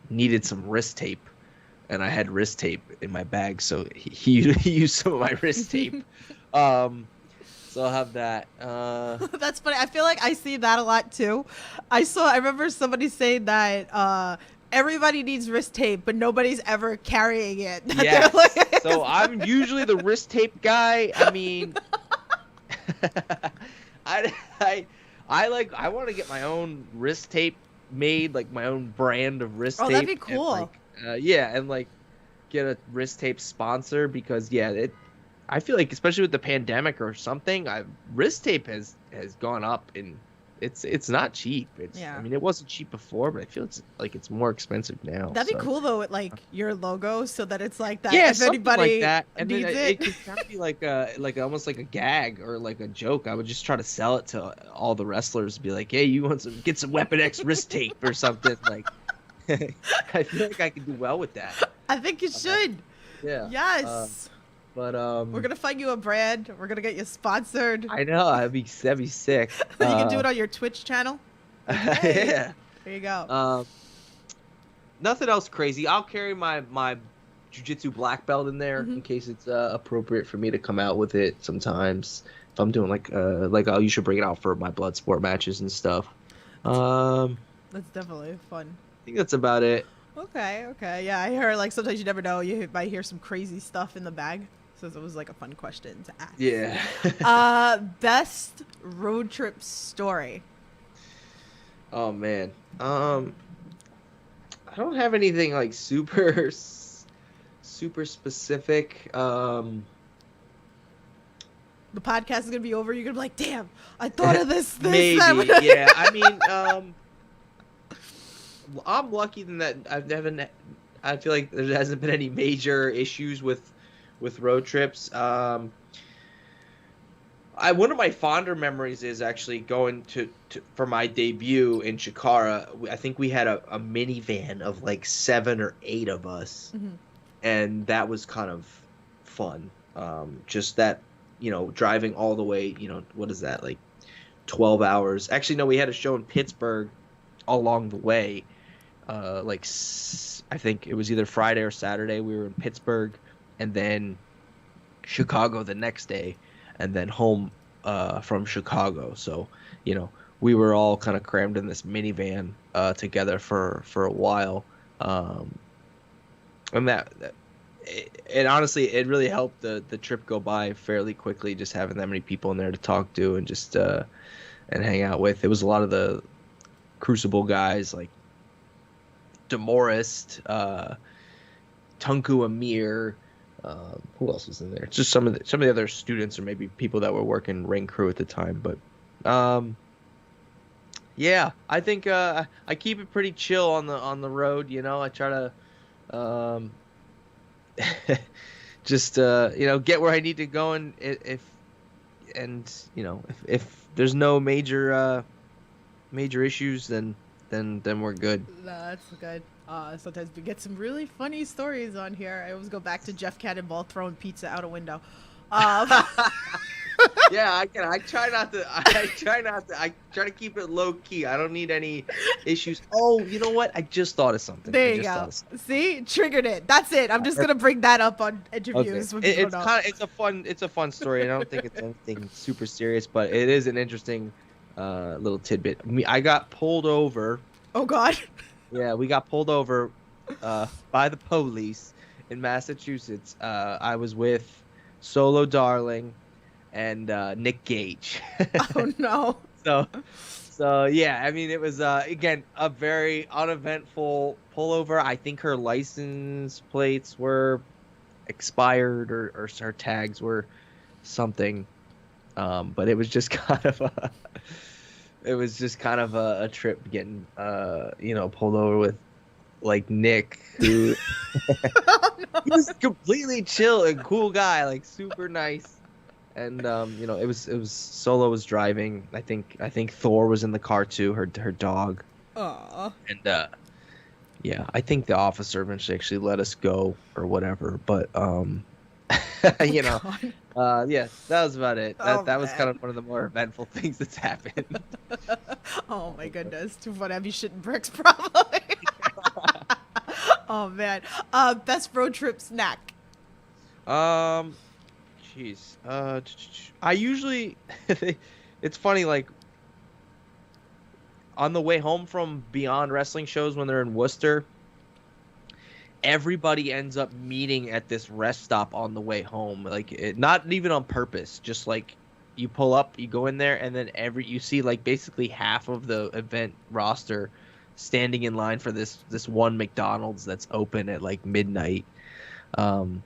needed some wrist tape, and I had wrist tape in my bag, so he used some of my wrist tape. So I'll have that. That's funny. I feel like I see that a lot too. I remember somebody saying that everybody needs wrist tape, but nobody's ever carrying it. Yes. So I'm usually the wrist tape guy. I mean, I want to get my own wrist tape made, like my own brand of wrist tape. Oh, that'd be cool. And like, and like get a wrist tape sponsor because I feel like especially with the pandemic or something, wrist tape has gone up and it's not cheap. I mean, it wasn't cheap before, but I feel it's more expensive now. That'd be so. cool though, with like your logo, so that it's like that. Yeah, If something anybody like that, and then needs it it. could kind of be like almost like a gag or like a joke. I would just try to sell it to all the wrestlers, be like, "Hey, you want get some Weapon X wrist tape or something?" Like, I feel like I could do well with that. I think you should. Yeah. Yes. But We're gonna find you a brand. We're gonna get you sponsored. I know that'd be sick. You can do it on your Twitch channel. Hey, Yeah. there you go. Nothing else crazy. I'll carry my jiu-jitsu black belt in there in case it's appropriate for me to come out with it sometimes. If I'm doing like I usually bring it out for my blood sport matches and stuff. That's definitely fun. I think that's about it. Okay. Yeah, I heard like sometimes you never know. You might hear some crazy stuff in the bag. So it was like a fun question to ask. Yeah. Best road trip story. Oh man. I don't have anything like super specific. The podcast is gonna be over. You're gonna be like, "Damn, I thought of this." Maybe. That. Yeah. I mean, I'm lucky in that I feel like there hasn't been any major issues with road trips. One of my fonder memories is actually going to for my debut in Chikara. I think we had a minivan of like 7 or 8 of us, and that was kind of fun. Just that, driving all the way. What is that, like 12 hours? Actually, no, we had a show in Pittsburgh along the way. I think it was either Friday or Saturday. We were in Pittsburgh, and then Chicago the next day, and then home from Chicago. So, we were all kind of crammed in this minivan together for a while. And honestly, it really helped the trip go by fairly quickly, just having that many people in there to talk to and just and hang out with. It was a lot of the Crucible guys like Demorist, Tunku Amir. Who else was in there? It's just some of the other students or maybe people that were working ring crew at the time. But yeah, I think I keep it pretty chill on the road. I try to just get where I need to go, and if there's no major issues, then we're good. No, that's good. Sometimes we get some really funny stories on here. I always go back to Jeff Cannonball throwing pizza out a window. Yeah, I try not to. I try to keep it low key. I don't need any issues. Oh, you know what? I just thought of something. There you go. See, triggered it. That's it. I'm just gonna bring that up on interviews. Okay. It's a fun story. I don't think it's anything super serious, but it is an interesting little tidbit. I got pulled over. Oh God. Yeah, we got pulled over by the police in Massachusetts. I was with Solo Darling and Nick Gage. Oh no. So yeah, I mean, it was again a very uneventful pullover. I think her license plates were expired or her tags were something, but it was just kind of a trip getting pulled over with like Nick, who Oh, no. he was completely chill and cool guy, like super nice. And it was Solo was driving. I think Thor was in the car too, her dog. Aw. And yeah, I think the officer eventually actually let us go or whatever. But yeah, that was about it. That was kind of one of the more eventful things that's happened. Oh my goodness. Too funny. I'd be shitting bricks probably. Oh man. Best road trip snack. Jeez. I usually it's funny, like on the way home from Beyond Wrestling shows when they're in Worcester, everybody ends up meeting at this rest stop on the way home. Like not even on purpose, just like you pull up, you go in there, and then you see like basically half of the event roster standing in line for this one McDonald's that's open at like midnight. Um,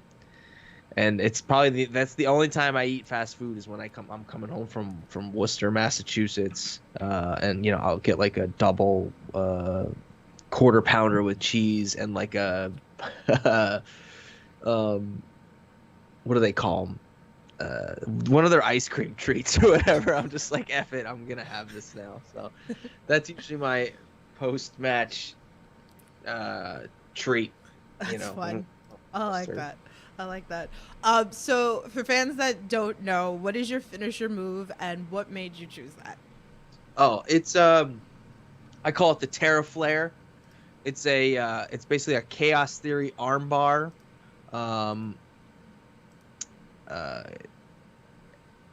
and it's probably that's the only time I eat fast food is when I'm coming home from Worcester, Massachusetts, and I'll get like a double quarter pounder with cheese and like a um what do they call them? One of their ice cream treats or whatever. I'm just like, F it, I'm gonna have this now. So that's usually my post match treat. That's fun. I like Worcester. that. I like that. So for fans that don't know, what is your finisher move and what made you choose that? Oh, it's I call it the Terra Flare. It's it's basically a Chaos Theory armbar. Um, uh,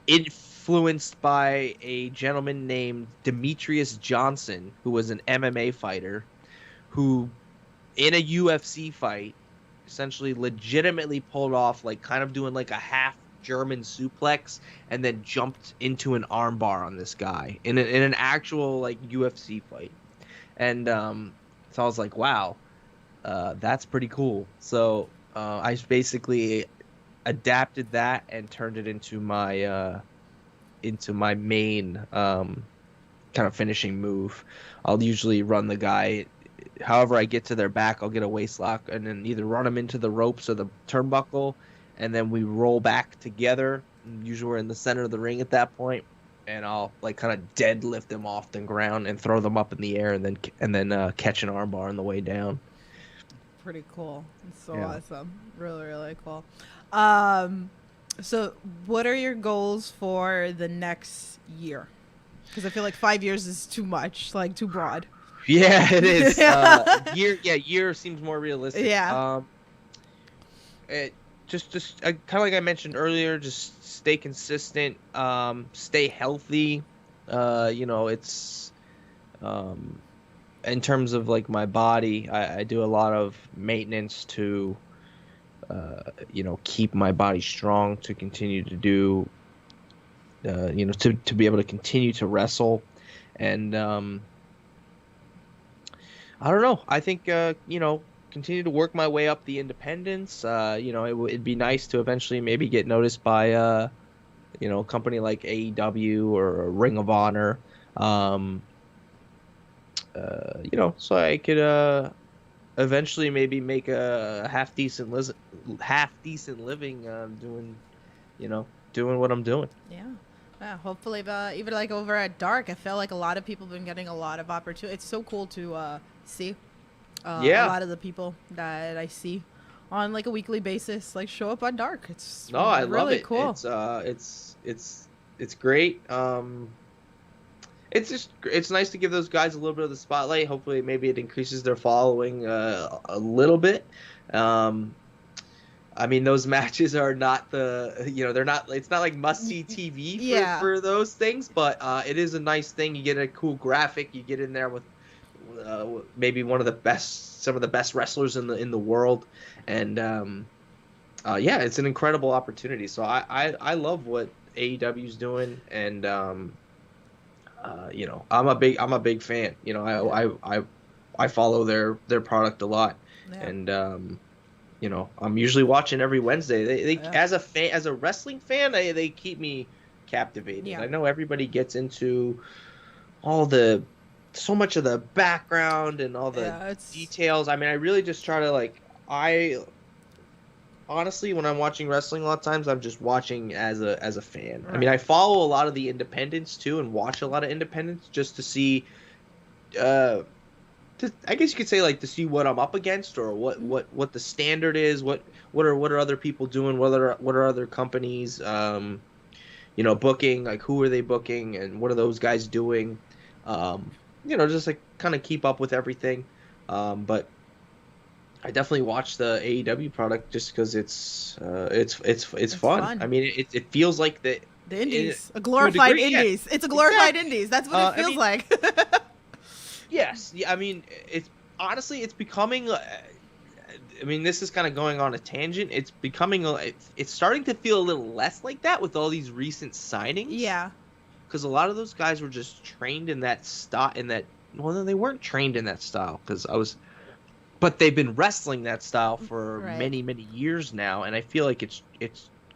Influenced by a gentleman named Demetrius Johnson, who was an MMA fighter, who in a UFC fight essentially legitimately pulled off like kind of doing like a half German suplex and then jumped into an armbar on this guy in an actual like UFC fight. And so I was like, wow, that's pretty cool. So I basically adapted that and turned it into my main kind of finishing move. I'll usually run the guy. However I get to their back, I'll get a waist lock and then either run them into the ropes or the turnbuckle, and then we roll back together. Usually we're in the center of the ring at that point, and I'll like kind of deadlift them off the ground and throw them up in the air, and then catch an armbar on the way down. Pretty cool. It's so Yeah. awesome. Really, really cool. So what are your goals for the next year? Because I feel like 5 years is too much, like too broad. Yeah, it is. Year seems more realistic. Yeah. It just kind of like I mentioned earlier, just stay consistent, stay healthy. It's in terms of like my body, I do a lot of maintenance to keep my body strong, to continue to do to be able to continue to wrestle. And I don't know. I think continue to work my way up the independents. It'd be nice to eventually maybe get noticed by a company like AEW or Ring of Honor. So I could eventually maybe make a half decent living doing what I'm doing. Yeah. Yeah, hopefully, even like over at Dark, I feel like a lot of people have been getting a lot of opportunity. It's so cool to see Yeah. a lot of the people that I see on like a weekly basis like show up on Dark. It's I really love it. cool. It's great. It's nice to give those guys a little bit of the spotlight. Hopefully, maybe it increases their following a little bit. I mean, those matches are not they're not. It's not like must see TV for those things, but it is a nice thing. You get a cool graphic. You get in there with maybe some of the best wrestlers in the world, and it's an incredible opportunity. So I love what AEW's doing, and I'm a big fan. I follow their product a lot, and I'm usually watching every Wednesday. As a wrestling fan, they keep me captivated. Yeah. I know everybody gets into so much of the background and all the details. I mean, I really just try to honestly, when I'm watching wrestling, a lot of times I'm just watching as a fan. Right. I mean, I follow a lot of the independents too, and watch a lot of independents just to see, I guess you could say to see what I'm up against, or what the standard is, what are other people doing, what are other companies, booking, like who are they booking, and what are those guys doing, just kind of keep up with everything, but I definitely watch the AEW product just because it's fun. I mean, it feels like the indies, a glorified indies. Yeah. It's a glorified indies. That's what it feels like. Yes, yeah. I mean, it's becoming. I mean, this is kind of going on a tangent. It's becoming. It's starting to feel a little less like that with all these recent signings. Yeah. Because a lot of those guys were just trained in that style. Well, no, they weren't trained in that style. Because I was but they've been wrestling that style for Right. many years now, and I feel like it's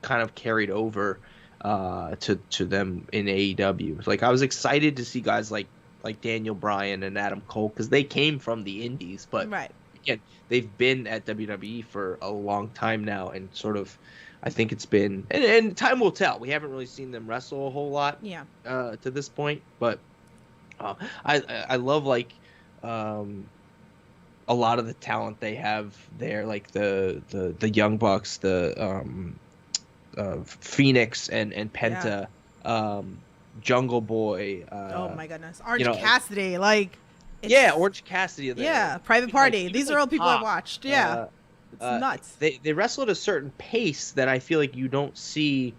kind of carried over to them in AEW. Like I was excited to see guys like Daniel Bryan and Adam Cole because they came from the indies, but Right. again, they've been at WWE for a long time now, and sort of, I think it's been, and time will tell. We haven't really seen them wrestle a whole lot, Yeah. to this point, but I love like a lot of the talent they have there, like the Young Bucks, the Phoenix and Penta, Jungle Boy. Oh my goodness, Orange you know, Cassidy, like. Yeah, Orange Cassidy. Yeah, Private Party. Like, These are like all people Pac, I watched. Yeah, it's nuts. They wrestle at a certain pace that I feel like you don't see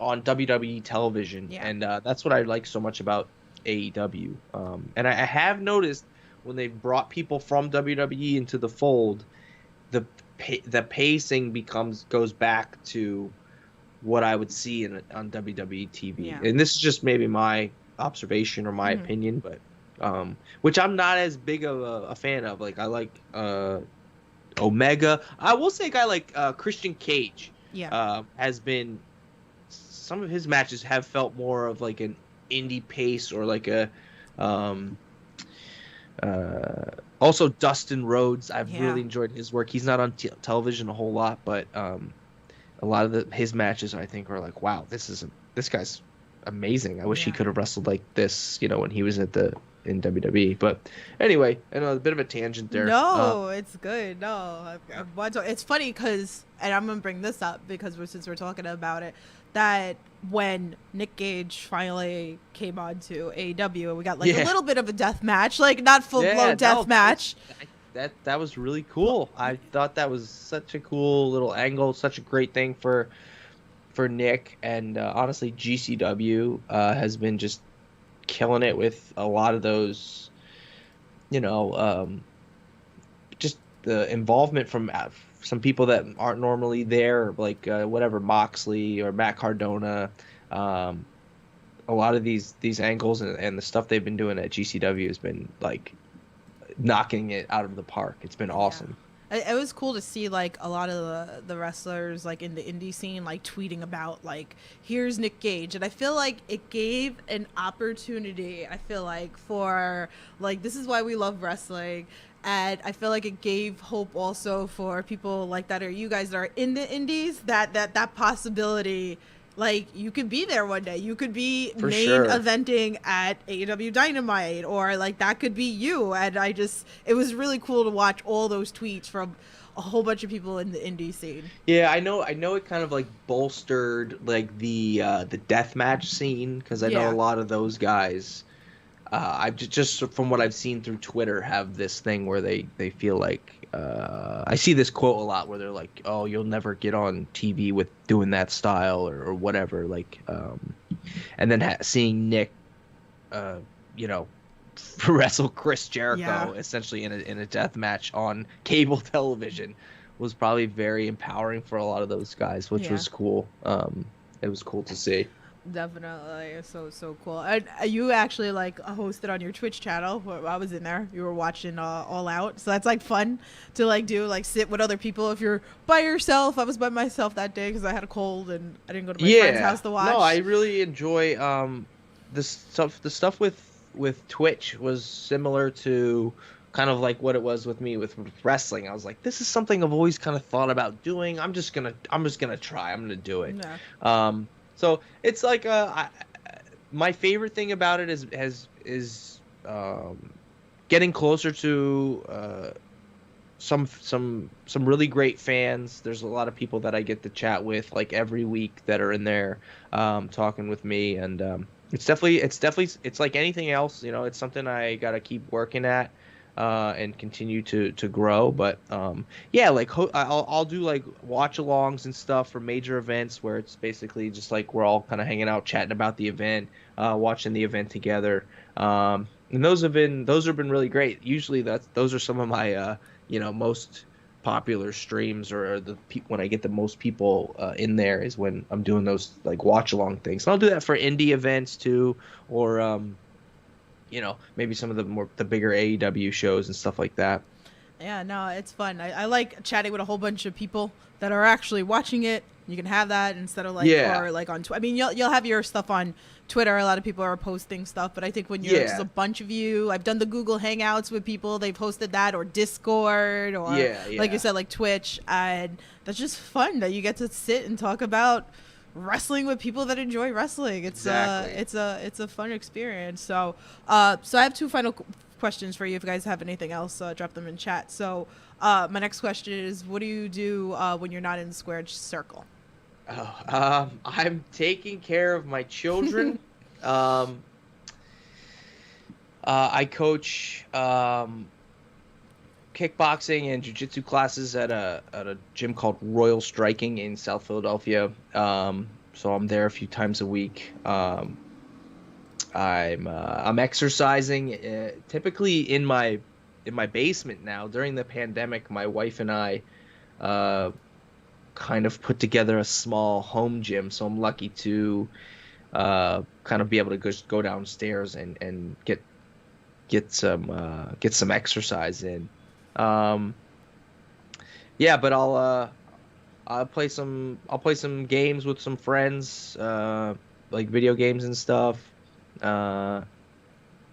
on WWE television, Yeah. and that's what I like so much about AEW. And I have noticed when they've brought people from WWE into the fold, the pacing goes back to what I would see on WWE TV. Yeah. And this is just maybe my observation or my opinion, but which I'm not as big of a fan of. Like I like Omega. I will say a guy like Christian Cage has been, some of his matches have felt more of like an indie pace or like a also Dustin Rhodes. I've really enjoyed his work. He's not on television a whole lot, but a lot of his matches I think are like, wow, this guy's amazing. I wish he could have wrestled like this, when he was in WWE. But anyway, I know a bit of a tangent there. No, it's good. It's funny because, and I'm gonna bring this up because since we're talking about it, that when Nick Gage finally came on to AEW, we got like a little bit of a death match, like not full blown death match. That was really cool. I thought that was such a cool little angle, such a great thing for Nick, and honestly, GCW has been just killing it with a lot of those, just the involvement from some people that aren't normally there, like whatever, Moxley or Matt Cardona. A lot of these angles and the stuff they've been doing at GCW has been like knocking it out of the park. It's been awesome. It was cool to see like a lot of the wrestlers like in the indie scene like tweeting about like, here's Nick Gage, and I feel like it gave an opportunity, I feel like, for like, this is why we love wrestling, and I feel like it gave hope also for people like that, or you guys that are in the indies, that possibility. Like, you could be there one day. You could be eventing at AEW Dynamite, or like that could be you. And it was really cool to watch all those tweets from a whole bunch of people in the indie scene. Yeah, I know it kind of like bolstered like the deathmatch scene, because I know a lot of those guys, I just from what I've seen through Twitter, have this thing where they feel like, I see this quote a lot where they're like, oh, you'll never get on TV with doing that style or whatever, like, and then seeing Nick wrestle Chris Jericho essentially in a death match on cable television was probably very empowering for a lot of those guys, which was cool. It was cool to see. Definitely. So cool. And you actually like hosted on your Twitch channel. I was in there. You were watching All Out. So that's like fun to like do, like sit with other people. If you're by yourself, I was by myself that day because I had a cold and I didn't go to my friend's house to watch. No, I really enjoy the stuff with Twitch was similar to kind of like what it was with me with wrestling. I was like, this is something I've always kind of thought about doing. I'm just gonna try. I'm gonna do it. Yeah. So it's like my favorite thing about it is getting closer to some really great fans. There's a lot of people that I get to chat with like every week that are in there talking with me, and it's like anything else. It's something I gotta keep working at. And continue to grow, but like I'll do like watch-alongs and stuff for major events where it's basically just like we're all kind of hanging out, chatting about the event, watching the event together, and those have been really great. Usually those are some of my most popular streams, or when I get the most people in there is when I'm doing those like watch-along things. And I'll do that for indie events too, or maybe some of the bigger AEW shows and stuff like that. Yeah, no, it's fun. I like chatting with a whole bunch of people that are actually watching it. You can have that instead of like, Yeah, or like on Twitter. I mean, you'll have your stuff on Twitter. A lot of people are posting stuff, but I think when you're just a yeah, bunch of you, I've done the Google Hangouts with people. They've hosted that, or Discord, or yeah, like you yeah. said, like Twitch, and that's just fun that you get to sit and talk about wrestling with people that enjoy wrestling. Exactly. It's a fun experience. So so I have two final questions for you. If you guys have anything else, drop them in chat. So my next question is, what do you do when you're not in the squared circle? Oh, I'm taking care of my children. Um, I coach kickboxing and jiu-jitsu classes at a gym called Royal Striking in South Philadelphia. So I'm there a few times a week. I'm exercising typically in my basement now. During the pandemic, my wife and I uh, kind of put together a small home gym, so I'm lucky to kind of be able to just go downstairs and get some exercise in. Um, yeah, but I'll play some games with some friends, like video games and stuff. Uh,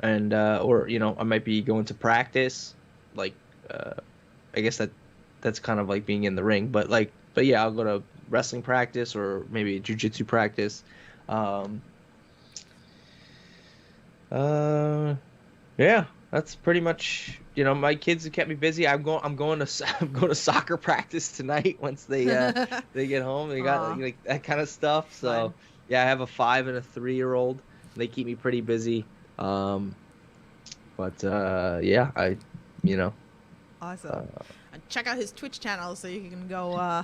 and or I might be going to practice, like uh, I guess that's kind of like being in the ring, but yeah, I'll go to wrestling practice or maybe jujitsu practice. Um, uh, yeah, that's pretty much, my kids have kept me busy. I'm going to I'm going to soccer practice tonight once they get home. They got Aw, like that kind of stuff. So fun. yeah, I have a 5 and a 3-year-old. They keep me pretty busy. Um, but yeah, you know, uh, Awesome. And check out his Twitch channel so you can go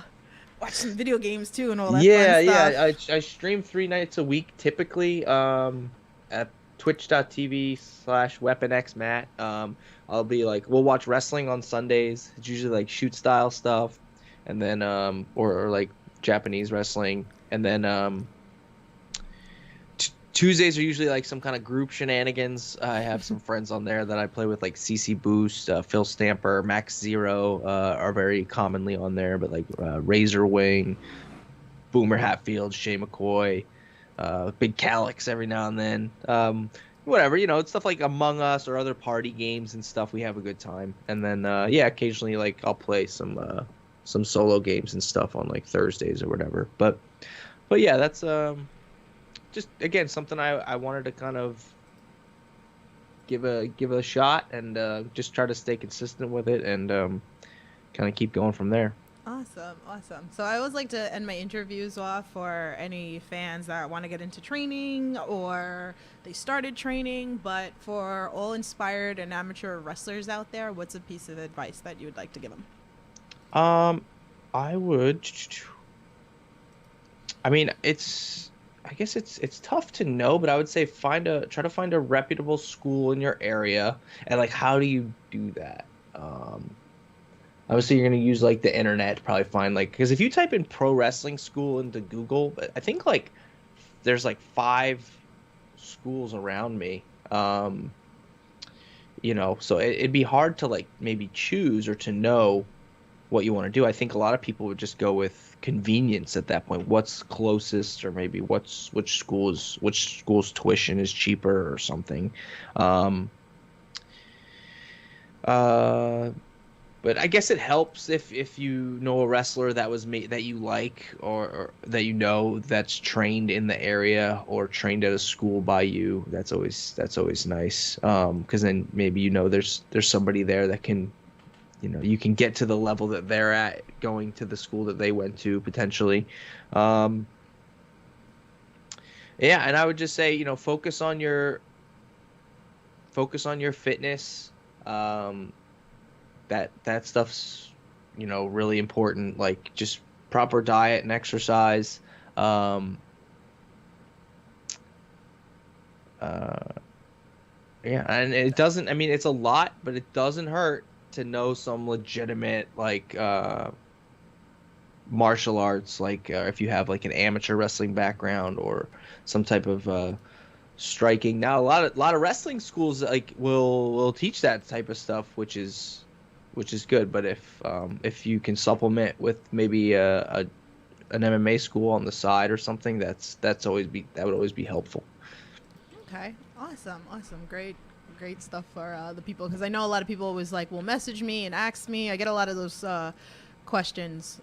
watch some video games too and all that fun yeah, stuff. yeah. I stream 3 nights a week typically. At twitch.tv/WeaponXMatt. I'll be like, we'll watch wrestling on Sundays. It's usually like shoot style stuff, and then or like Japanese wrestling, and then Tuesdays are usually like some kind of group shenanigans. I have some friends on there that I play with, like CC Boost, Phil Stamper, Max Zero are very commonly on there, but like Razor Wing, Boomer Hatfield, Shay McCoy, Big Calyx every now and then. Whatever, it's stuff like Among Us or other party games and stuff. We have a good time, and then yeah, occasionally like I'll play some solo games and stuff on like Thursdays or whatever. But yeah, that's just again something I wanted to kind of give a shot and just try to stay consistent with it and kind of keep going from there. Awesome, awesome. So I always like to end my interviews off for any fans that want to get into training or they started training, but for all inspired and amateur wrestlers out there, what's a piece of advice that you would like to give them? Um, I would. I mean, I guess it's tough to know, but I would say try to find a reputable school in your area, and like, how do you do that? Obviously, you're gonna use like the internet to probably find like, because if you type in pro wrestling school into Google, I think like there's like 5 schools around me. So it'd be hard to like maybe choose or to know what you want to do. I think a lot of people would just go with convenience at that point. What's closest, or maybe which school's tuition is cheaper or something. Um, uh, but I guess it helps if you know a wrestler that was made that you like, or that that's trained in the area or trained at a school by you. That's always nice. Because then maybe there's somebody there that can, you can get to the level that they're at going to the school that they went to potentially. Um, yeah, and I would just say, focus on your fitness. That stuff's, really important. Like just proper diet and exercise. Um, uh, yeah, and it doesn't. I mean, it's a lot, but it doesn't hurt to know some legitimate like martial arts, like if you have like an amateur wrestling background or some type of striking. Now a lot of wrestling schools like will teach that type of stuff, which is which is good. But if you can supplement with maybe an MMA school on the side or something, that would always be helpful. Okay, awesome, great stuff for the people, because I know a lot of people always will message me and ask me. I get a lot of those questions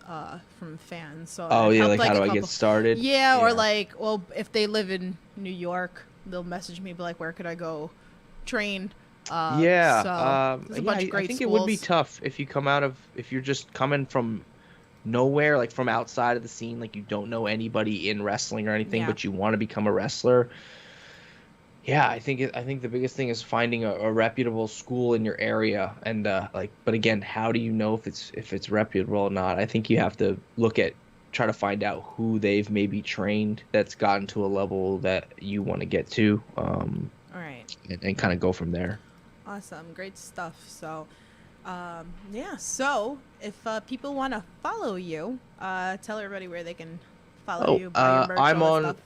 from fans. So Oh I've yeah, helped, like how do a I couple- get started? Yeah, or well, if they live in New York, they'll message me, be like, where could I go train? Yeah, So there's a bunch of I great think schools. it would be tough if you're just coming from nowhere, like from outside of the scene, like you don't know anybody in wrestling or anything, Yeah. but you want to become a wrestler. Yeah, I think the biggest thing is finding a reputable school in your area, and but again, how do you know if it's reputable or not? I think you have to try to find out who they've maybe trained that's gotten to a level that you want to get to, All right. and kind of go from there. Awesome, great stuff. So, yeah. So, if people want to follow you, tell everybody where they can follow you. Buy your merch, all that stuff.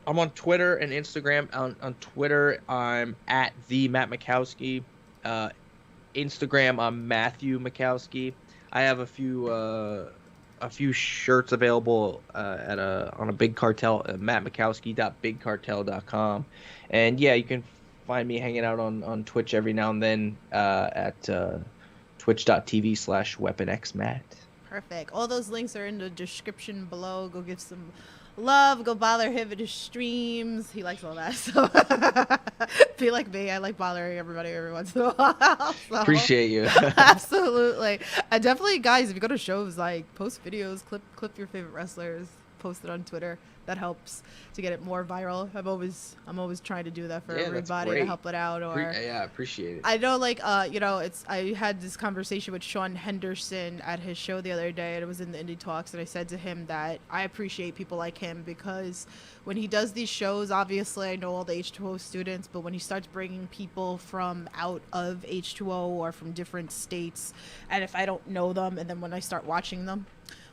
I'm on Twitter and Instagram. On Twitter, I'm at the Matt Makowski. Instagram, I'm Matthew Makowski. I have a few shirts available on a Big Cartel, mattmakowski.bigcartel.com. And yeah, you can find me hanging out on Twitch every now and then at twitch.tv/weaponxmatt. Perfect. All those links are in the description below. Go give some love. Go bother him at his streams. He likes all that. So be like me. I like bothering everybody every once in a while. So. Appreciate you. Absolutely. And definitely, guys, if you go to shows, post videos, clip your favorite wrestlers, post it on Twitter. That helps to get it more viral. I'm always trying to do that for everybody to help it out. Yeah, I appreciate it. I know, I had this conversation with Sean Henderson at his show the other day, and it was in the Indie Talks, and I said to him that I appreciate people like him, because when he does these shows, obviously I know all the H2O students, but when he starts bringing people from out of H2O or from different states, and if I don't know them, and then when I start watching them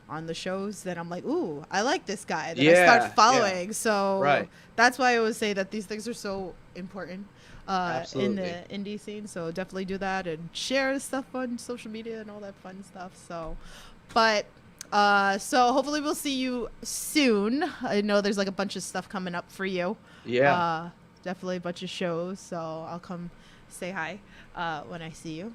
on the shows, then I'm like, ooh, I like this guy. Then I start following. So that's why I always say that these things are so important in the indie scene. So definitely do that and share stuff on social media and all that fun stuff. So, but so hopefully we'll see you soon. I know there's a bunch of stuff coming up for you. Yeah. Definitely a bunch of shows. So I'll come say hi when I see you.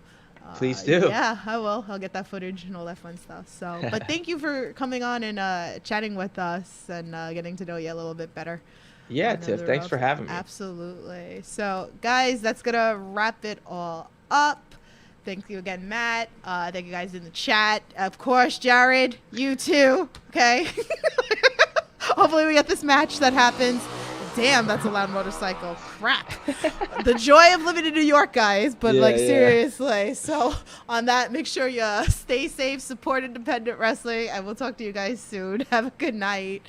Please do. Yeah, I will. I'll get that footage and all that fun stuff. So, but thank you for coming on and chatting with us and getting to know you a little bit better. Yeah, Tiff, thanks for having me. Absolutely. So, guys, that's going to wrap it all up. Thank you again, Matt. Thank you guys in the chat. Of course, Jared, you too. Okay. Hopefully we get this match that happens. Damn, that's a loud motorcycle. Crap. The joy of living in New York, guys. But seriously. So on that, make sure you stay safe, support independent wrestling. I will talk to you guys soon. Have a good night.